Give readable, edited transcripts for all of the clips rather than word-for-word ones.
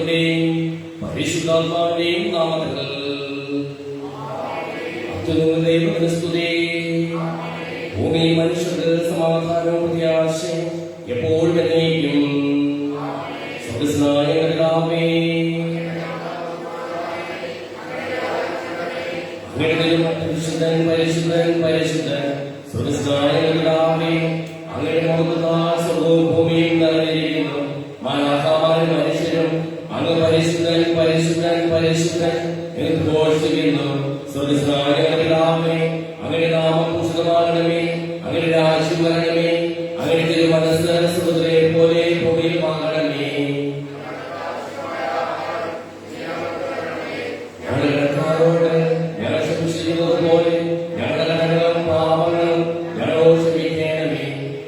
പുത്രന്റെയും പരിശുദ്ധാത്മാവിന്റെയും നാമത്തിൽ ദൈവത്തിന് സ്തുതി. ഭൂമിയിൽ മനുഷ്യർക്ക് സമാധാനവും പ്രത്യാശയും എപ്പോഴും എന്നേക്കും. സ്വർഗ്ഗസ്ഥനായ പിതാവേ, പരിശുദ്ധൻ പരിശുദ്ധൻ പരിശുദ്ധൻ സ്വർഗ്ഗസ്ഥനായ പിതാവേ, അങ്ങയുടെ മുഖത്താൽ സ്വർഗ്ഗവും ഭൂമിയും നിറഞ്ഞിരിക്കുന്നു. മാലാഖമാരും മനുഷ്യരും അങ്ങ് പരിശുദ്ധൻ പരിശുദ്ധൻ പരിശുദ്ധൻ എന്ന് ഘോഷിക്കുന്നു. സ്വർഗ്ഗസ്ഥനായ പിതാവേ, അങ്ങയുടെ നാമം പൂജിതമാകണമേ, അങ്ങയുടെ രാജ്യം വരണമേ, അങ്ങയുടെ തിരുമനസ്സ് സ്വർഗ്ഗത്തിലെ പോലെ ഭൂമിയിലുമാകണമേ. ഞങ്ങളുടെ കടക്കാരോട് ഞങ്ങൾ ക്ഷമിച്ചിരിക്കുന്നതുപോലെ ഞങ്ങളുടെ കടങ്ങളും പാപങ്ങളും ഞങ്ങളോട് ക്ഷമിക്കണമേ.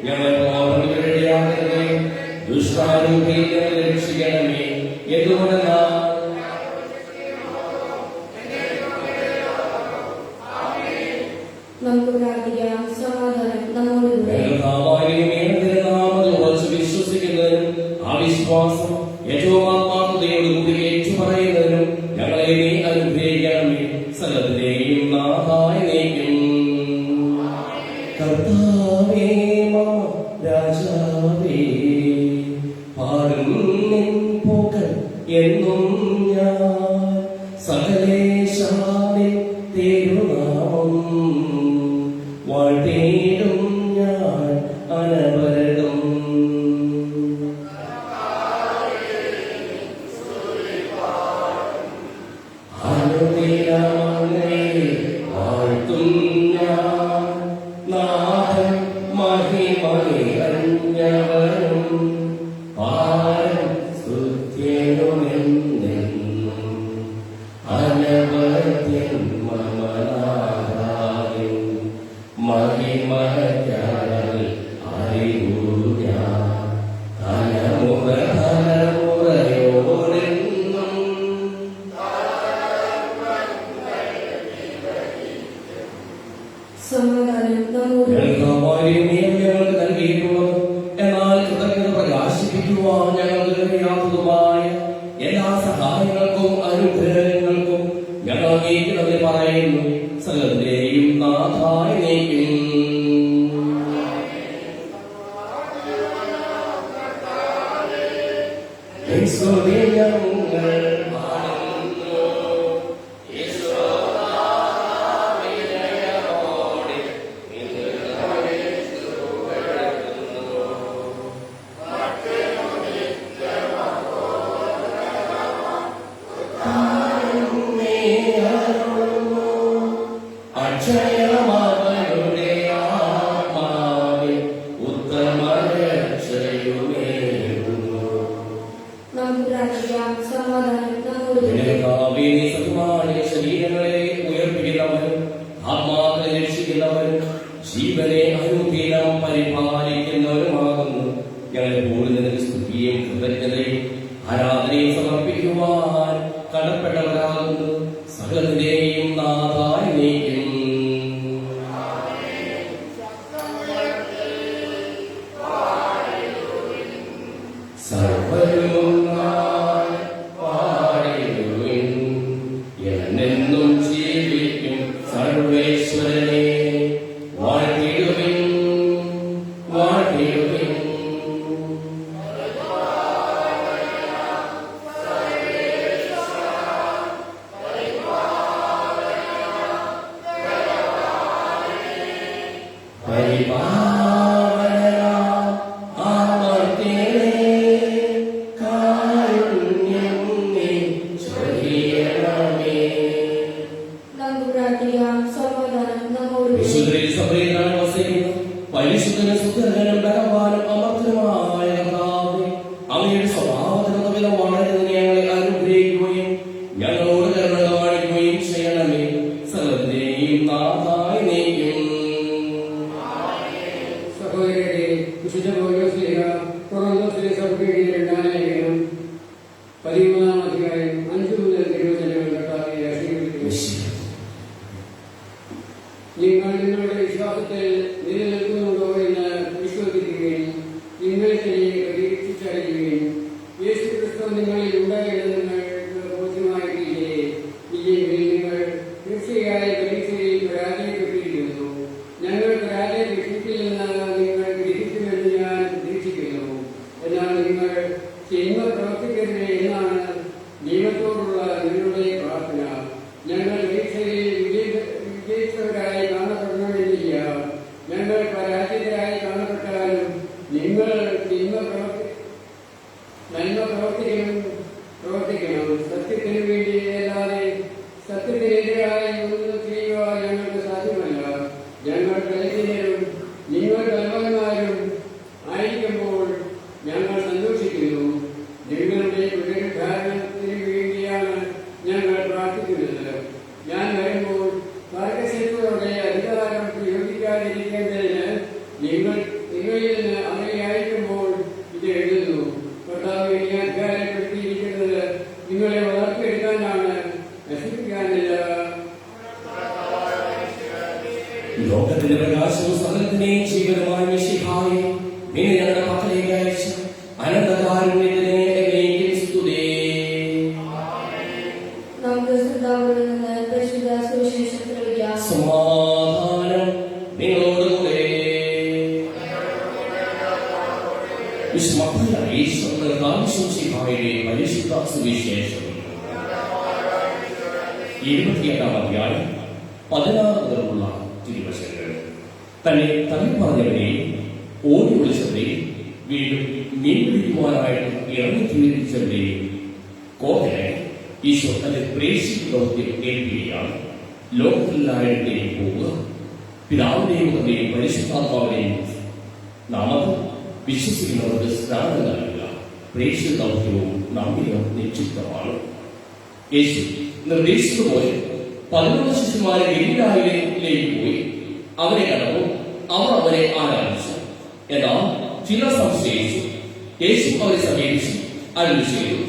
ഞങ്ങൾ പാപങ്ങളിടയാകരുതേ, ദുഷ്ടാരൂപിയിൽ ഞങ്ങളെ രക്ഷിക്കണമേ. എന്തുകൊണ്ടെന്നാൽ നമുക്ക് പ്രാർത്ഥിക്കാം. സമാധാനം നമ്മോടുകൂടെ. വിശ്വസിക്കുന്നതിനും ആ വിശ്വാസം ഏറ്റവും ആത്മാർത്ഥതയോടുകൂടി ഏറ്റുപറയുന്നതിനും ഞങ്ങളെ നീ അനുഗ്രഹിക്കണമേ. സകലത്തിന്റെയും നാഥായ നീക്കും. കർത്താവേ രാജാവേ, പാടും നിൻ പോകൽ എന്നും ഞാൻ സകലേശാവിൻ തിരുനാമം വാഴ്ത്തിയിടും ഞാൻ അനവരതം. വാഴ്ത്തും ഞാൻ നാഥൻ മഹിമണിയവരും പാരം സ്തുത്യനുമെന്നും അനവദ്യൻ മമനാഥായും മഹിമകൾ അറിവൂ ഞാൻ തലമുറയോടെന്നും. സമാധാനം നമ്മോടുകൂടെ. ഞങ്ങൾക്ക് നൽകിയിട്ടുള്ളത് എന്നാൽ കൃതജ്ഞത പ്രകാശിപ്പിക്കുവാൻ ഞങ്ങൾക്ക് കഴിയാത്തതുമായ എല്ലാ സഹായങ്ങൾക്കും അനുഗ്രഹങ്ങൾക്കും ഞങ്ങൾ അങ്ങേക്ക് പറയുന്നു. സകലത്തിന്റെയും നാഥായ നീക്കും. അക്ഷയമവരുടെ ആത്മാവിൽ ഉത്തമരക്ഷയുമേകുന്നു. നമുക്ക് പ്രാർത്ഥിക്കാം. സമാധാനം നമ്മോടുകൂടെ. ശരീരങ്ങളെ ഉയർപ്പിക്കുന്നവരും ആത്മാക്കളെ രക്ഷിക്കുന്നവരും ജീവനെ അനുദിനം പരിപാലിക്കുന്നവരുമാകുന്നു. ഞങ്ങളെ കൂടുതൽ സ്തുതിയും കൃതജ്ഞതയും ആരാധനയും സമർപ്പിക്കുവാൻ കടപ്പെട്ടവരാകുന്നു. സകലത്തിന്റെയും നാഥായ നീക്കും. സർവരും പാടിടുവിൻ, എന്നെന്നും ജീവിക്കും സർവേശ്വരനെ വാഴ്ത്തിടുവിൻ വാഴ്ത്തിടുവിൻ. പരിശുദ്ധനും സുന്ദരനും ബലവാനും അമർത്തനുമായ കർത്താവേ, അങ്ങയുടെ സ്വഭാവത്തിനൊത്തവിധം വളരുന്നതിന് ഞങ്ങളെ അനുഗ്രഹിക്കുകയും ഞങ്ങളോട് കരുണ കാണിക്കുകയും ചെയ്യണമേ. സകലത്തിന്റെയും നാഥായ നീക്കും. സഹോദരരെ, വിശുദ്ധ പൗലോസ്ലീഹ കൊറിന്തോസിലെ സഭയ്ക്ക് രണ്ടാം ലേഖനം 13-ാം അധ്യായം 5 മുതൽ 20 കർത്താവെ ആശീർവദിക്കുന്നു. നിങ്ങൾ നിങ്ങളുടെ വിശ്വാസത്തിൽ നിലനിൽക്കുന്നുണ്ടോ എന്ന് പരിശോധിക്കുകയും നിങ്ങളെ തന്നെ പരീക്ഷിച്ചറിയുകയും യേശുക്രിസ്തു നിങ്ങളിൽ ഉണ്ടായിരുന്ന മിശിഹായേ, നിന്നെ ഞങ്ങളുടെ പക്കലേക്ക് അയച്ച് അനന്തകാരുണ്യത്തിന് എന്നേക്കും സ്തുതി. നമുക്ക് ശ്രദ്ധാപൂർവ്വം നിന്ന് പരിശുദ്ധ സുവിശേഷം ശ്രവിക്കാം. സമാധാനം നിങ്ങളോടുകൂടെ. പരിശുദ്ധ സുവിശേഷം 28-ാം അധ്യായം 16 മുതലുള്ള തിരുവചനങ്ങൾ. തന്നെ തള്ളിപ്പറഞ്ഞവരെയും ഓടി വിളിച്ചവരെയും വീണ്ടും മീൻ പിടിക്കുവാനായിട്ട് ഇറങ്ങി തിരിച്ചവരെയും കോട്ടയെ ഈശോ തന്റെ പ്രേക്ഷിത ദൗത്യം ഏൽപ്പിക്കുകയാണ്. ലോകത്തിലെല്ലായിടത്തേയും പോവുക, പിതാവിനെയും പുത്രനെയും പരിശുദ്ധാത്മാവിനെയും നാമത്തിൽ വിശ്വസിക്കുന്നവർക്ക് സ്നാനം നൽകുക. പ്രേക്ഷിത ദൗത്യവും നമ്മിലും നിക്ഷിപ്തമാണ്. യേശു നിർദ്ദേശിച്ചതുപോലെ 11 ശിശുമാരെ ഗലീലായിലേക്ക് പോയി അവരെ കണ്ടപ്പോൾ അവർ അവരെ ആരാധിച്ചു. എന്നാൽ ചിലർ സംശയിച്ചു. യേശു അവരെ സമീപിച്ചു അരുളി ചെയ്തു,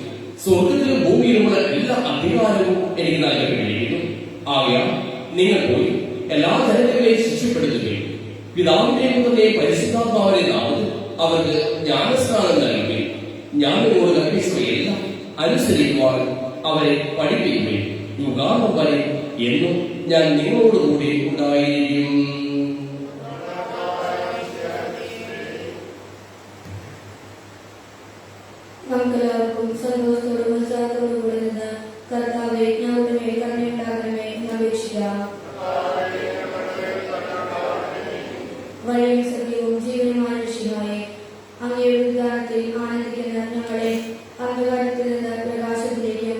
സ്വർഗത്തിലും ഭൂമിയിലുമുള്ള എല്ലാ അധികാരവും എനിക്ക് നൽകപ്പെട്ടിരിക്കുന്നു. ആകയാൽ നിങ്ങൾ പോയി എല്ലാ ജനങ്ങളെയും ശിക്ഷപ്പെടുത്തുകയും പിതാവിന്റെയും പുത്രന്റെയും പരിശുദ്ധാത്മാവിന്റെ നാമത്തിൽ അവർക്ക് ജ്ഞാനസ്നാനം നൽകുകയും ഞാൻ നിങ്ങളോട് കൽപ്പിച്ചവയെല്ലാം അനുസരിക്കുവാൻ അവരെ പഠിപ്പിക്കുകയും യുഗാന്തം വരെ എന്നും ഞാൻ നിങ്ങളോടുകൂടി ഉണ്ടായിരിക്കും. നമുക്കെല്ലാവർക്കും സന്തോഷത്തോടും ഉത്സാഹത്തോടും കൂടി നിന്ന് കർത്താവേ, ഞങ്ങളുടെ മേൽ കരുണയുണ്ടാകണമേ എന്ന് അപേക്ഷിക്കാം. വഴിയും സത്യവും ജീവനുമായ മിശിഹായേ, അങ്ങയുടെ ഉദ്ധാനത്തിൽ ആനന്ദിക്കുന്ന ഞങ്ങളെ അന്ധകാരത്തിൽ നിന്ന് പ്രകാശത്തിലേക്കും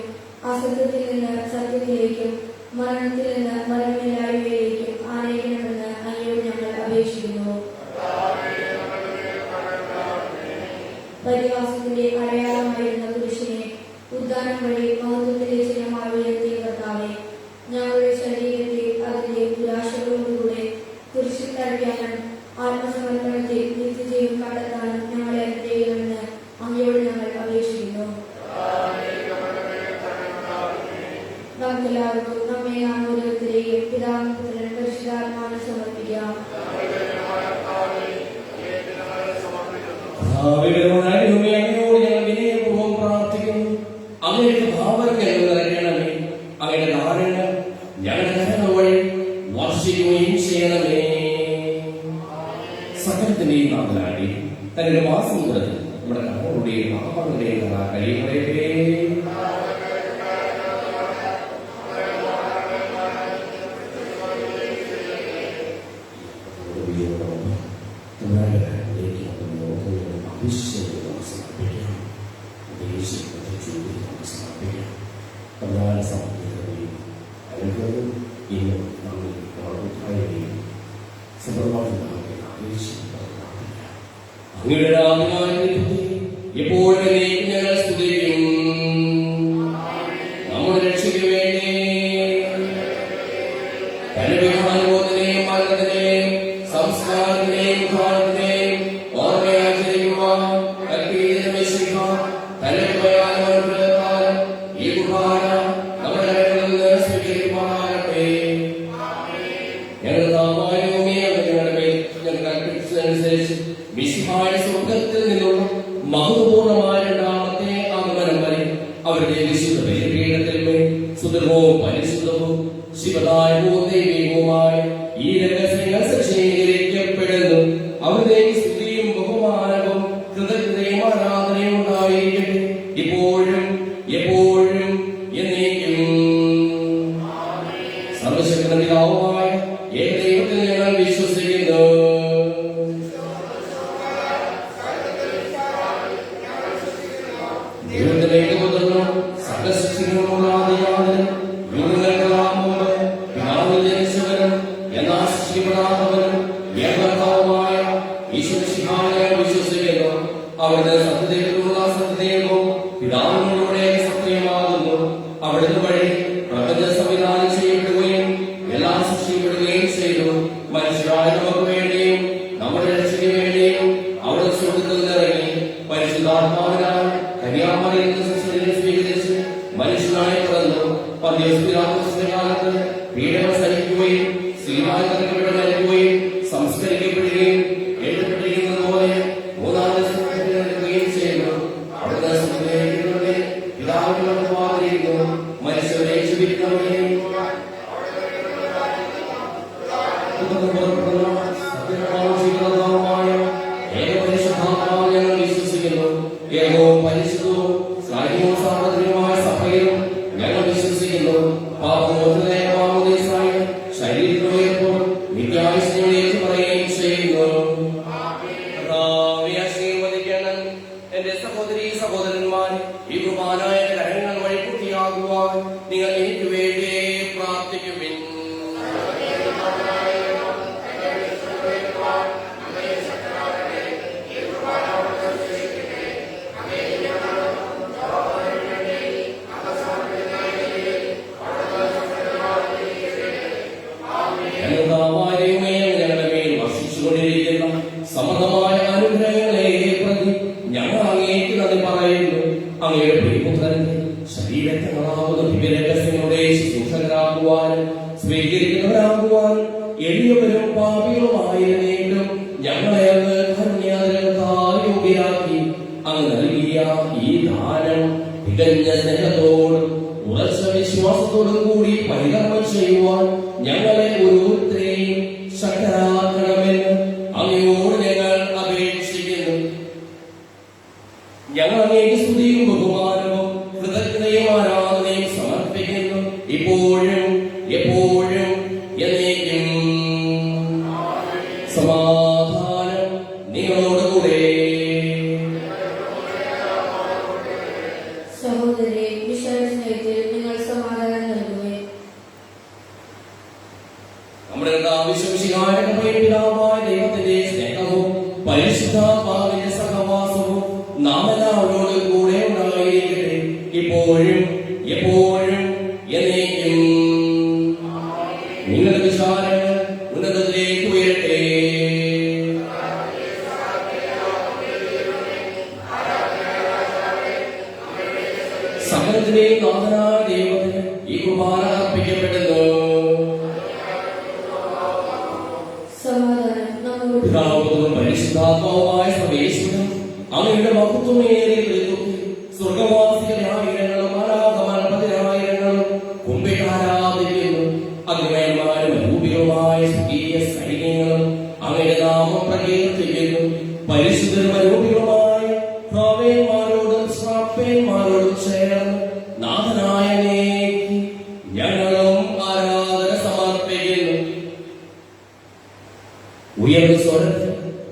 അസത്യത്തിൽ നിന്ന് സത്യത്തിലേക്കും മരണത്തിൽ നിന്ന് മരണമില്ലായ്മയിലേക്കും ആനയിക്കണമെന്ന് അങ്ങയോട് ഞങ്ങൾ അപേക്ഷിക്കുന്നു. പരിഹാസത്തിന്റെ അടയാളമായിരുന്ന പുരുഷനെ ഉദ്ധാനം വഴി മഹത്വത്തിലെ ചിഹ്നമായി ഉയർത്തിയ കർത്താവേ, ഞങ്ങളുടെ ശരീരത്തെ അതിന്റെ ദുരാശകളോടുകൂടെ കുരിശിൽ തറയ്ക്കാനും ആത്മസമർപ്പണത്തിൽ നിത്യജീവൻ കണ്ടെത്താനും ഞങ്ങളെ അനുഗ്രഹിക്കണമെന്ന് അങ്ങയോട് ഞങ്ങൾ അപേക്ഷിക്കുന്നു. നമുക്കെല്ലാവർക്കും നമ്മെ നാം ഓരോരുത്തരെയും പിതാവിനും പുത്രനും പരിശുദ്ധാത്മാവിനും സമർപ്പിക്കാം. വിനയപൂർവ്വം പ്രാർത്ഥിക്കുന്നു. അങ്ങയുടെ ഭാവന നിറയ്ക്കണമേ. അങ്ങയുടെ നാരായണ ഞങ്ങളുടെ കരങ്ങൾ വഴി വർഷിക്കുകയും ചെയ്യണമേ. സകലത്തിന്റെയും നാഥനായി തന്റെ മാസം മുതൽ നമ്മുടെ കർമ്മങ്ങളുടെയും നാമങ്ങളുടെയും കഴിയുമ്പോഴേ എപ്പോഴും ഞങ്ങൾ സ്തുതിക്കും. നമ്മുടെ രക്ഷയ്ക്ക് വേണ്ടി അനുഭവത്തിനെയും മരണത്തിനെയും സംസ്കാരത്തിനെയും ഉദ്ധാനത്തിനെയും ഓർമ്മയാചരിക്കുവാൻ ഈ കുർബാന നമ്മുടെ കരങ്ങളിൽ നിന്ന് സ്വീകരിക്കുവാനാകട്ടെ. ഞങ്ങളുടെ ഞങ്ങളുടെ മേൽ ഞങ്ങൾ കൽപ്പിച്ചതനുസരിച്ച് മിശിഹായ സ്വർഗത്തിൽ നിന്നുള്ള മഹത്വപൂർണമായ രണ്ടാമത്തെ ആഗമനം വരെ അവരുടെ വിശുദ്ധ ബലിപീഠത്തിന്മേൽ സുദൃഢവും പരിശുദ്ധവും ശിവദായകവും ദൈവികവുമായ ഈ രഹസ്യങ്ങൾ സജ്ജീകരിക്കപ്പെടുന്നു. അവരുടെ സ്തുതിയും ബഹുമാനവും കൃതജ്ഞതയും ആരാധനയും ഉണ്ടായിരിക്കട്ടെ, ഇപ്പോഴും എപ്പോഴും എന്നേക്കും. സർവശക്തനായ പിതാവായ ഏകദൈവത്തിൽ ഞങ്ങൾ വിശ്വസിക്കുന്നു. ദൈവത്തിലേക്ക് പുത്രനും സർവശക്തികളുമുള്ള ആദിയാതനും യുഗങ്ങൾക്കെല്ലാം മുമ്പ് പിതാവിൽ ജനിച്ചവനും എന്നാൽ സൃഷ്ടിപ്പെടാത്തവനും ഏകകർത്താവുമായ ഈശ്വരശിഹായെ വിശ്വസിക്കുന്നു. അവിടുത്തെ സത്യദൈവത്തിലുള്ള സത്യദൈവവും പിതാവിനോടുകൂടെ സത്യമാകുന്നു. അവിടുന്ന് വഴി പ്രപഞ്ച സംവിധാനം ചെയ്യപ്പെടുകയും എല്ലാം സൃഷ്ടിക്കപ്പെടുകയും ചെയ്തു. മനുഷ്യരായ നമുക്ക് വേണ്ടിയും നമ്മുടെ രക്ഷയ്ക്ക് വേണ്ടിയും അവിടെ സ്വർഗ്ഗത്തിൽ നിന്നിറങ്ങി പരിശുദ്ധാത്മാവിനാൽ കന്യാമറിയിൽ നിന്ന് സ്വീകരിച്ച് മനുഷ്യനായി പിറന്നു. പന്തിയോസ് പിലാത്തോസിന്റെ കാലത്ത് പീഡനം സഹിക്കുകയും സ്ത്രീമായി തറക്കപ്പെട്ട് മരിക്കുകയും സംസ്കരിക്കപ്പെടുകയും എഴുതപ്പെട്ട എന്റെ സഹോദരീ സഹോദരന്മാർ, ഈ കുർബാനായ കരങ്ങൾ വഴി പൂർത്തിയാകുവാൻ നിങ്ങൾ എനിക്ക് വേണ്ടി പ്രാർത്ഥിക്കുവിൻ. ഞങ്ങളുടെ മേൽ വർഷിച്ചുകൊണ്ടിരിക്കുന്ന സമൃദ്ധമായ അനുഗ്രഹങ്ങളെ പ്രതി ഞങ്ങൾ അങ്ങേക്ക് നന്ദി പറയുന്നു. അങ്ങയുടെ പ്രിയപുത്രന്റെ ശരീരങ്ങളാവുന്ന ദിവ്യരഹസ്യങ്ങളുടെ ശുശ്രൂഷകരാകുവാനും സ്വീകരിക്കുന്നവരാകുവാനും എളിയവരും പാപികളുമായിരുന്നെങ്കിലും ഞങ്ങളെ അങ്ങ് കരുണ്യാതിരത്താൽ യോഗ്യരാക്കി അങ്ങ് നൽകിയ ഈ ദാനം തികഞ്ഞ സ്നേഹത്തോടും ഉറച്ച വിശ്വാസത്തോടും കൂടി പരികർമ്മം ചെയ്യുവാൻ ഞങ്ങളെ ഓരോരുത്തരെയും ശക്തരാക്കണമെന്ന് അങ്ങയോട് ഞങ്ങൾ അപേക്ഷിക്കുന്നു. ഞങ്ങൾ അങ്ങേക്ക് സ്തുതിയും ബഹുമാനവും കൃതജ്ഞതയും ആരാധനയും സമർപ്പിക്കുന്നു, ഇപ്പോഴും എപ്പോഴും എന്നേക്കും. സമാധാനം നിങ്ങളോടുകൂടെ. സഹോദരരെ, വിശ്വാസത്തിൽ നിങ്ങൾ സമാധാനം നൽകുകയും നമ്മുടെ ആവശ്യമായ പിതാവായ ദൈവത്തിന്റെ സ്നേഹവും പരിശുദ്ധാത്മാവിന്റെ സഹവാസവും നാം എല്ലാവരോടും കൂടെ ഉണ്ടായിരിക്കട്ടെ, ഇപ്പോഴും എപ്പോഴും എന്നേക്കും. നിങ്ങളുടെ വിചാരങ്ങൾ ഉന്നതത്തിലേക്ക് ഉയരട്ടെ. സകലത്തിന്റെയും നാഥനായ ദൈവത്തിന് ഈ കുർബാന അർപ്പിക്കപ്പെടുന്നു. പിതാവും പരിശുദ്ധാത്മാവുമായ സർവേശ്വരൻ അങ്ങയുടെ മഹത്വമേറിയ കൃത്യത്തിൽ സ്വർഗവാസികളായിരങ്ങളും ആരാധനായിരങ്ങളും കുമ്പിട്ടാരാധിക്കുന്നു. അഗ്നിമയന്മാരും അരൂപികളുമായ സ്വർഗീയ സൈന്യങ്ങളും അങ്ങയുടെ നാമം പ്രകീർത്തിക്കുന്നു. പരിശുദ്ധരും അരൂപികളുമായ ഭാവേന്മാരോടും ശ്രാപ്പേന്മാരോടും ചേർന്ന് നാഥനായ ഞങ്ങളും ആരാധന സമർപ്പിക്കുന്നു. ഉയർന്ന സ്വരത്തിൽ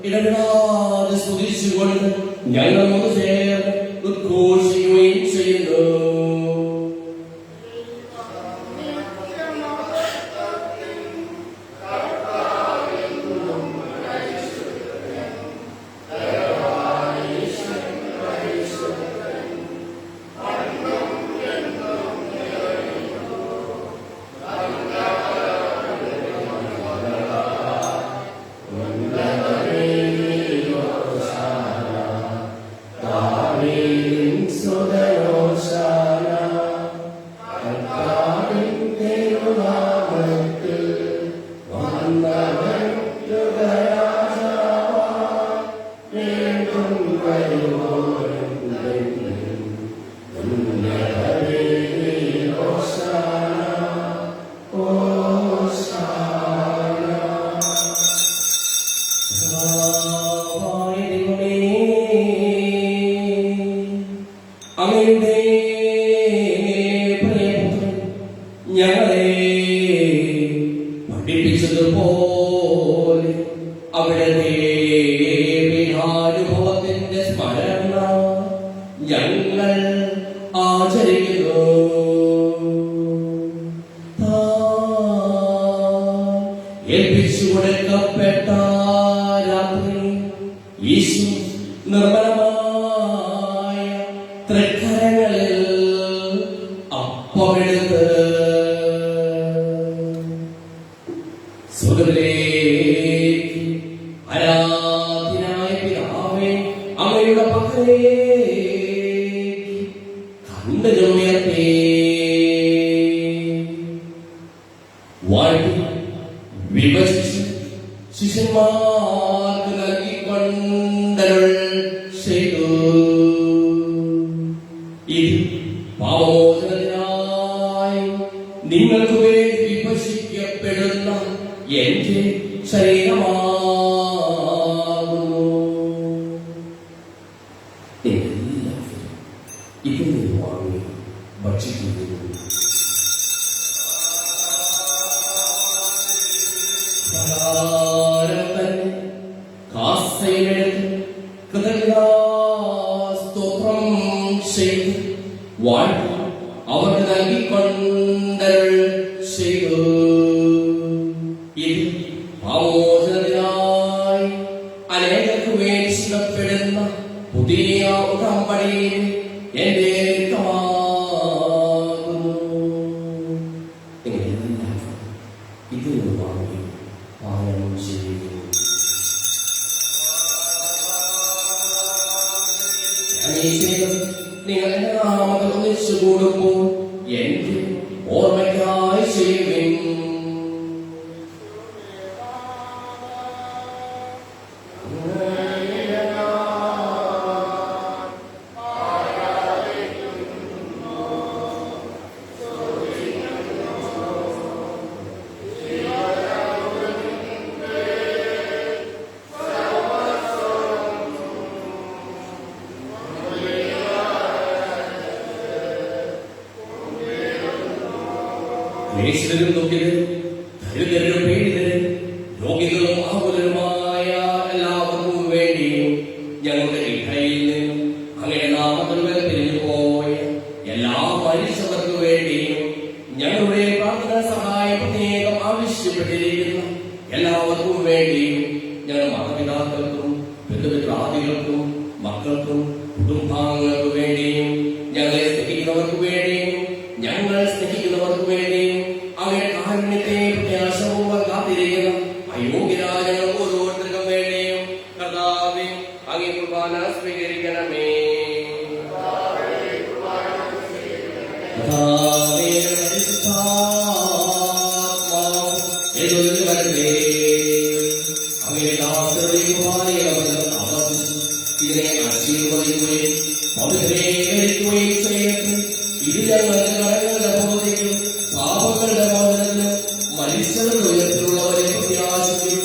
ഇടപെടാതെ സ്തുതിച്ചുകൊണ്ട് ഞങ്ങൾ ഒന്ന് ചേർന്ന് ഉദ്ഘോഷിക്കുകയും ചെയ്യുന്നു. അങ്ങയുടെ പ്രിയപുത്രൻ ഞങ്ങളെ പഠിപ്പിച്ചതുപോലെ അവിടുത്തെ അനുഭവത്തിന്റെ സ്മരണ ഞങ്ങൾ ആചരിക്കുന്നു. ഏൽപ്പിച്ചു കൊടുക്കപ്പെട്ട രാത്രി യേശു നിർമ്മലമായ തൃക്കരങ്ങളിൽ അപ്പമെടുത്ത് സ്വർഗ്ഗത്തിലേക്ക് ആരാധ്യനായ പിതാവേ അങ്ങയുടെ പക്കലേക്ക് കണ്ണുകളുയർത്തി വാഴ്ത്തി വിഭജിച്ച് ശിഷ്യന്മാർക്ക് നൽകിക്കൊണ്ടരുൾ ചെയ്തു. ഇത് പാപമോചനത്തിനായി നിങ്ങൾക്ക് വേണ്ടി വിഭജിക്കപ്പെടുന്ന എന്റെ ശരീരമാകുന്നു. എല്ലാവരും ഇതിൽ നിന്ന് വാങ്ങി ഭക്ഷിക്കുന്നു. കാസയിലെടുത്ത് കൃതജ്ഞതാ ചെയ്ത് വാഴ്ത്തി അവർക്ക് നൽകിക്കൊണ്ടരുൾ ചെയ്തു. ഇത് പാപമോചനത്തിനായി അനേകർക്ക് വേണ്ടി ചിന്തപ്പെടുന്ന പുതിയ ഉടമ്പടിയിൽ എന്റെ രക്തമാകുന്നു. ഇത് വാങ്ങി പാലനം ചെയ്യുന്നു. നിങ്ങൾ എന്റെ നാമത്തിൽ ഒന്നിച്ചു കൂടുമ്പോൾ എന്റെ ഓർമ്മയ്ക്കായി ചെയ്യുവിൻ. ക്ലേശിതരും ദുഃഖിതരും ദരിദ്രരും പീഡിതരും രോഗികളും ആകുലരുമായ എല്ലാവർക്കും വേണ്ടിയും ഞങ്ങളുടെ ഇടയിൽ നിന്നും അങ്ങനെ നാമത്തിൽ പിരിഞ്ഞു പോയ എല്ലാ മനുഷ്യർക്ക് വേണ്ടിയും ഞങ്ങളുടെ പ്രാർത്ഥന സഹായം പ്രത്യേകം ആവശ്യപ്പെട്ടിരിക്കുന്ന എല്ലാവർക്കും വേണ്ടിയും ഞങ്ങളുടെ മാതാപിതാക്കൾക്കും ബന്ധുമിത്രാദികൾക്കും മക്കൾക്കും കുടുംബാംഗങ്ങൾക്ക് വേണ്ടിയും ഞങ്ങളെ സ്നേഹിക്കുന്നവർക്ക് വേണ്ടിയും ഞങ്ങൾ സ്നേഹിക്കുന്നവർക്ക് വേണ്ടിയും അവരുടെ കാരുണ്യത്തെ പ്രത്യാശപൂർവ്വം കാത്തിരിക്കുന്ന അയോഗ്യരായ ഓരോരുത്തർക്കും വേണ്ടിയും കർത്താവേ അങ്ങേ കുർബാന സ്വീകരിക്കണമേ. കർത്താവേ, പരിശുദ്ധാത്മാവ് എഴുന്നള്ളി വരട്ടെ. അങ്ങയുടെ ദാസരുടെ കുർബാനയെ ഇതിനെ ആശീർവദിക്കുകയും പവിത്രീകരിക്കുകയും ചെയ്യട്ടെ. ഇത് ഞങ്ങളുടെ കടങ്ങളുടെ ബോധിക്കും പാപങ്ങളുടെ മോചനത്തിനും മനുഷ്യരുടെ ഉയരത്തിലുള്ളവരെ പ്രത്യാശിക്കും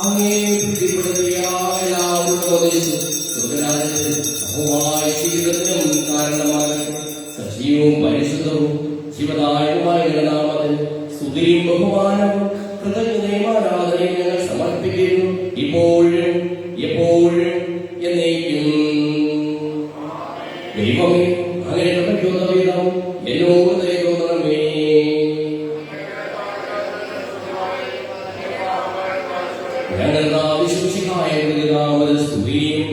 അങ്ങേ പ്രീതിപ്പെടുത്തിയ എല്ലാവരും ബോധിച്ചു സുഖരാജ്യത്തിൽ സഹമായ ജീവിതത്തിനും കാരണമാകട്ടെ. സജീവവും പരിശുദ്ധവും ശിവദായകമായ നാമത്തിൽ സ്തുതിയും ബഹുമാനവും കൃതജ്ഞതയും ആരാധനയും ഞങ്ങൾ സമർപ്പിക്കുന്നു ഇപ്പോഴും എപ്പോഴും എന്നേക്കും. ദൈവമേ, അങ്ങനെ കൃപയ്ക്കുന്ന വിധം എന്നോട് ദൈവമേ. ഞങ്ങളുടെ വിശുദ്ധിയായ നാമത്തിൽ സ്തുതിയും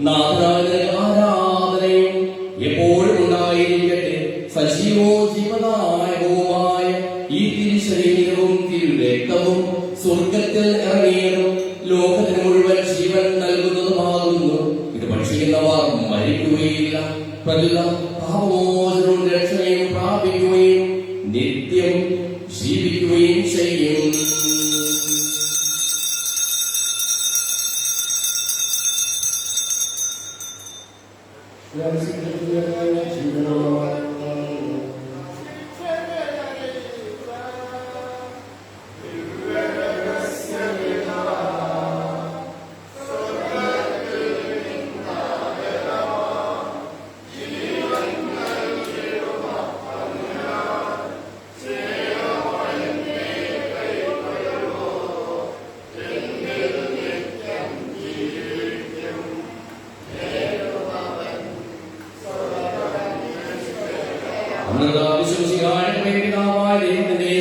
നാഥനായ ആരാധനയും എപ്പോഴും ഉണ്ടായിരിക്കട്ടെ. സജീവവും ജീവദായകവുമായ ഈ തിരുശരീരവും തിരുരക്തവും സ്വർഗത്തിൽ ഇറങ്ങിയതും ലോകത്തിന് മുഴുവൻ ജീവൻ നൽകുന്നതുമാകുന്നു. ഇത് ഭക്ഷിക്കുന്നവർ മരിക്കുകയില്ല, പ്രതിക പാപമോചനവും രക്ഷയും പ്രാപിക്കുകയും നിത്യം ജീവിക്കുകയും ചെയ്യും.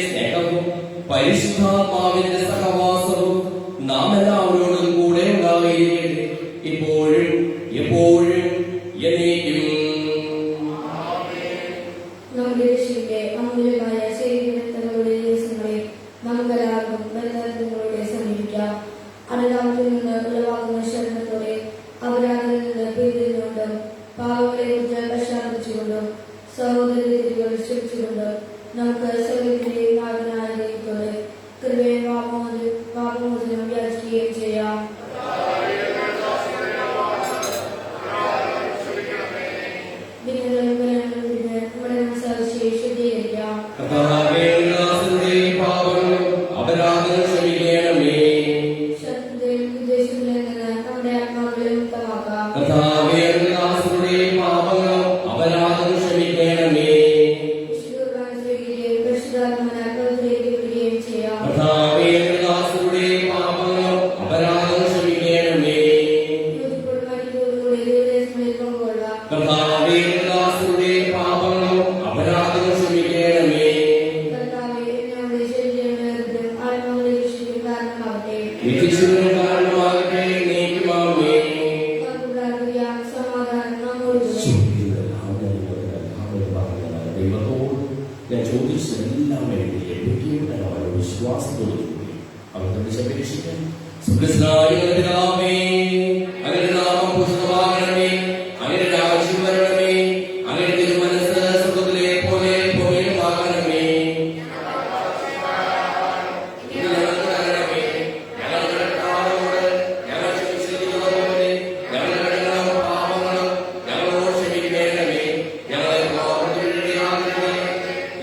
സ്നേഹവും പരിശുദ്ധാത്മാവിന്റെ സഹവാസവും നാം എല്ലാവരോടും കൂടെ ഉണ്ടായിരിക്കട്ടെ, ഇപ്പോഴും എപ്പോഴും എന്നേക്കും. നമ്മുടെ രക്ഷയുടെ അമൂല്യമായ ശരീരങ്ങളുടെ ദിവസങ്ങളെ നമുക്കെല്ലാവർക്കും ബന്ധങ്ങളുടെ സമീപിക്കാം. അനുതാപത്തിൽ നിന്ന് ഉളവാകുന്ന ശരണത്തോടെ അപരാധത്തിൽ നിന്ന് പിന്തിരിഞ്ഞുകൊണ്ടും പാവങ്ങളെ കുറിച്ച് പശ്ചാത്തലിച്ചുകൊണ്ടും സഹോദരത്തിരികൾ ക്ഷമിച്ചുകൊണ്ടും നമുക്ക് സൗകര്യത്തിന്റെ നാഥനായ ദൈവത്തോടെ കൃപയും പാപമോചനം യാചിക്കുകയും ചെയ്യാം. നമ്മുടെ മനസ്സാക്ഷി ശുദ്ധീകരിക്കാം. ശത്രുതയും ഉദ്ദേശങ്ങളിൽ നിന്ന് നമ്മുടെ ആത്മാക്കളെ മുക്തമാക്കാം. കർത്താവേ, വിശ്വാസത്തോടുകൂടി അവർ അപേക്ഷിക്കാൻ സുഖസ്നായ അങ്ങനെ നാമം പൂജിതമാകണമേ, അങ്ങനെ രാജ്യം വരണമേ, അങ്ങനെ തിരുമനസ് സ്വർഗ്ഗത്തിലെ പോലെ ഭൂമിയിലുമാകണമേ. ഞങ്ങൾക്ക് തരണമേ, ഞങ്ങളുടെ കടക്കാരോട് ഞങ്ങൾ ക്ഷമിച്ചിരിക്കുന്നതുപോലെ ഞങ്ങളുടെ കടങ്ങളും പാപങ്ങളും ഞങ്ങളോട് ക്ഷമിക്കണമേ. ഞങ്ങളെ പ്രലോഭനത്തിനിടയാക്കരുതേ,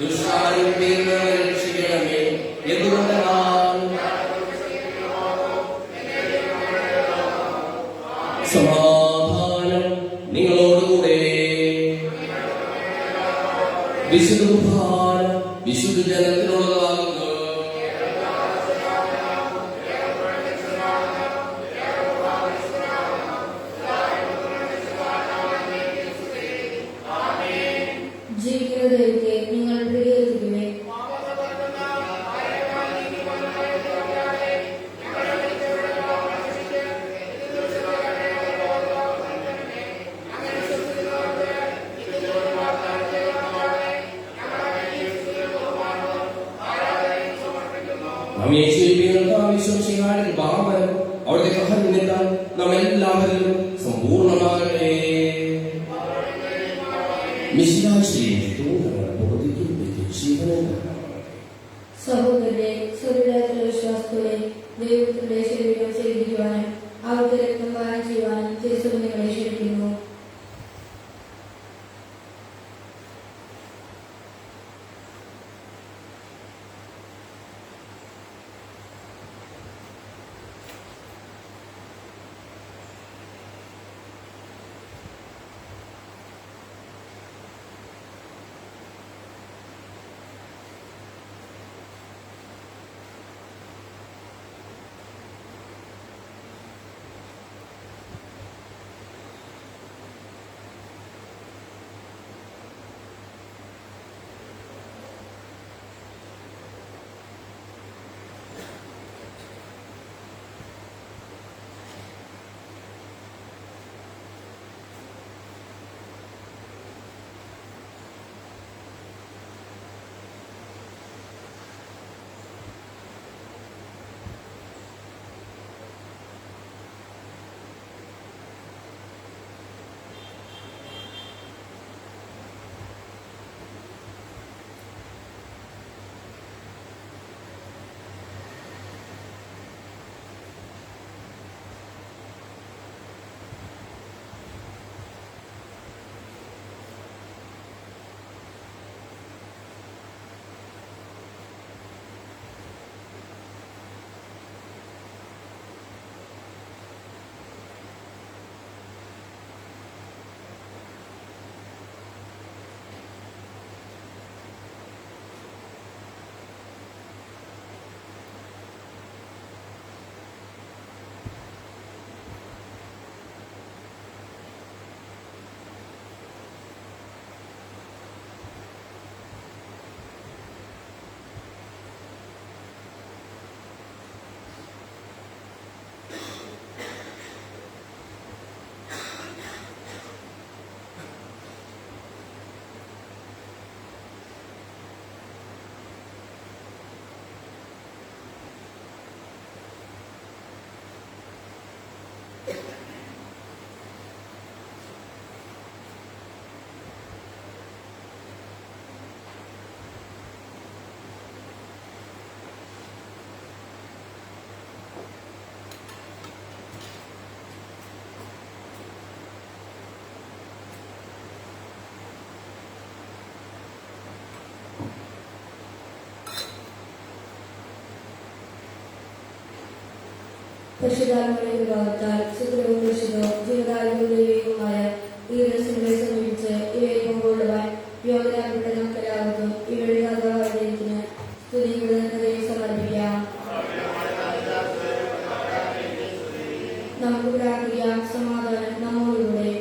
ദുഷ്ടാരൂപിയിൽ നിന്ന് രക്ഷിക്കണമേ. എന്തുകൊണ്ടെന്നാൽ സമാധാനം നിങ്ങളോടുകൂടെ. വിശുദ്ധ കുർബാന വിശുദ്ധ ജനത്തിനുള്ളതാകുന്നു. ജീവിക്കുന്ന ദൈവത്തെ നിങ്ങൾ പ്രിയപ്പെടുത്തുകയും അവിടുത്തെ കൃപനിമിത്തം നാം എല്ലാവരിലും സമ്പൂർണ്ണമാകട്ടെ. സഹോദരരെ, സ്വരൂപത്തിലുള്ള വിശ്വാസത്തോടെ ദൈവത്തിന്റെ ശരീരം സ്വീകരിക്കുവാനും അവിടുത്തെ രക്തം പാനം ചെയ്യുവാനും ക്രിസ്തു നിങ്ങളെ ക്ഷണിക്കുന്നു. പരിശുദ്ധാത്മാവിന്റെ വിഭാഗത്താൽ സുഖവും പരിശുദ്ധവും ജീവകാലങ്ങളുടെയുമായ ഈ ദിവസങ്ങളെ സമീപിച്ച് ഇവയെ കൊണ്ടുകൊള്ളുവാൻ യോഗ്യരാകപ്പെട്ട നമുക്കെല്ലാവർക്കും ഇവരുടെ കഥാവാദത്തിന് സ്തുതിയുടെ ഹൃദയം സമർപ്പിക്കാം. നമുക്ക് പ്രാർത്ഥിക്കാം. സമാധാനം നമ്മോടുകൂടെ.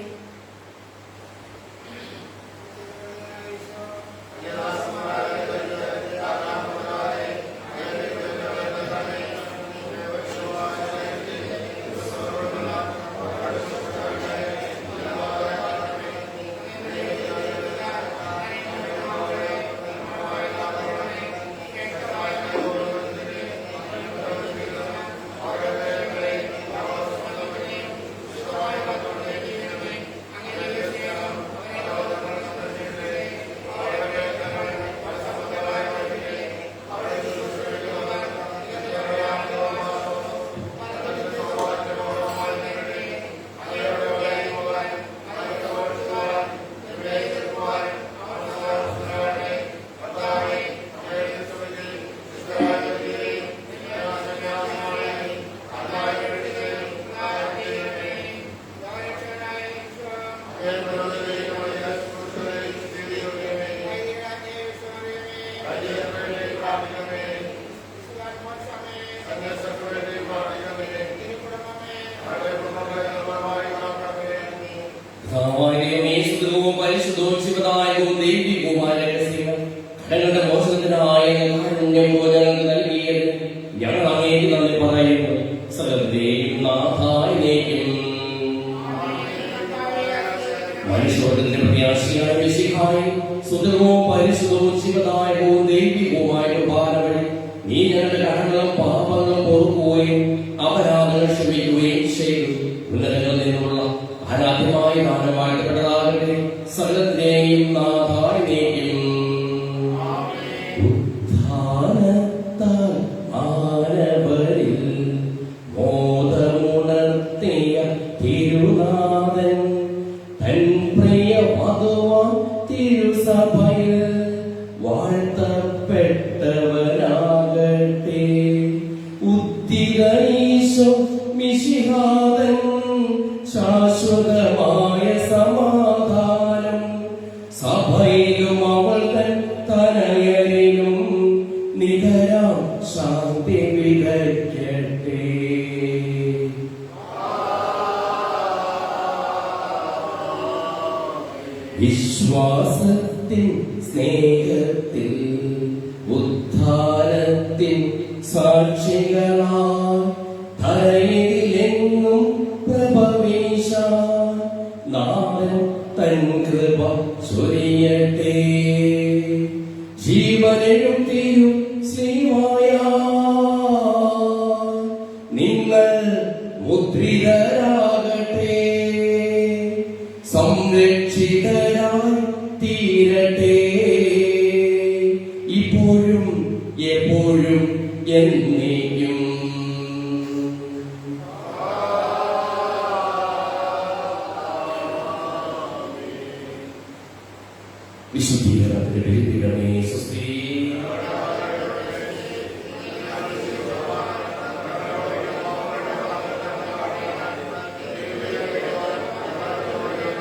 പരിശുദ്ധവും ശിവദായകവും ദൈവികവുമായ രഹസ്യങ്ങൾ ഞങ്ങളുടെ മോചനത്തിനായ കാരുണ്യം ഞങ്ങൾക്ക് നൽകിയത് ഞങ്ങൾ അങ്ങേക്ക് നന്ദി പറയുന്നു. സകലത്തെയും നാഥായിലേക്കും മനുഷ്യവർഗത്തിന്റെ പ്രത്യാശിയായ മിശിഹായി സുഖവും പരിശുദ്ധവും ശിവദായകവും ദൈവികവുമായ കുർബാന വഴി നീ ഞങ്ങളുടെ കടങ്ങളും പാപങ്ങളും പൊറുക്കുകയും അപരാധങ്ങൾ ക്ഷമിക്കുകയും ചെയ്തു. ഉന്നതങ്ങളിൽ നിന്നുള്ള ആരാധ്യമായ ദാനമായിട്ടപ്പെട്ടതാകട്ടെ. സകലത്തിനെയും നാഥായിലേക്കും ഉത്ഥാനത്താൽ മാനവരിൽ മോദമുണർത്തിയ തിരുനാഥൻ തൻ പ്രിയ വധുവാം തിരുസഭയിൽ വാഴ്ത്തപ്പെട്ടവനാകട്ടെ. ഉദ്ധിത ഈശോ മിശിഹാതൻ ശാശ്വതമായ സമാധാനം സഭയിലും അവൾ തൻ തനയരിലും നികരാം ശാന്തി വിതയ്ക്കട്ടെ. വിശ്വാസത്തിൻ സ്നേഹത്തിൽ ഉദ്ധാരത്തിൻ സാക്ഷികളാൽ ധരയിലെങ്ങും പ്രഭവീശ നാഥൻ തൻ കൃപ ചൊരിയട്ടെ. ജീവനും തിരു ശ്രീമായ നിങ്ങൾ മുദ്രിതരാകട്ടെ. സംരക്ഷിതരായി തീരട്ടെ. ഇപ്പോഴും എപ്പോഴും എന്നേക്കും. വിശുദ്ധീകരണത്തിന്റെ സ്വസ്തി.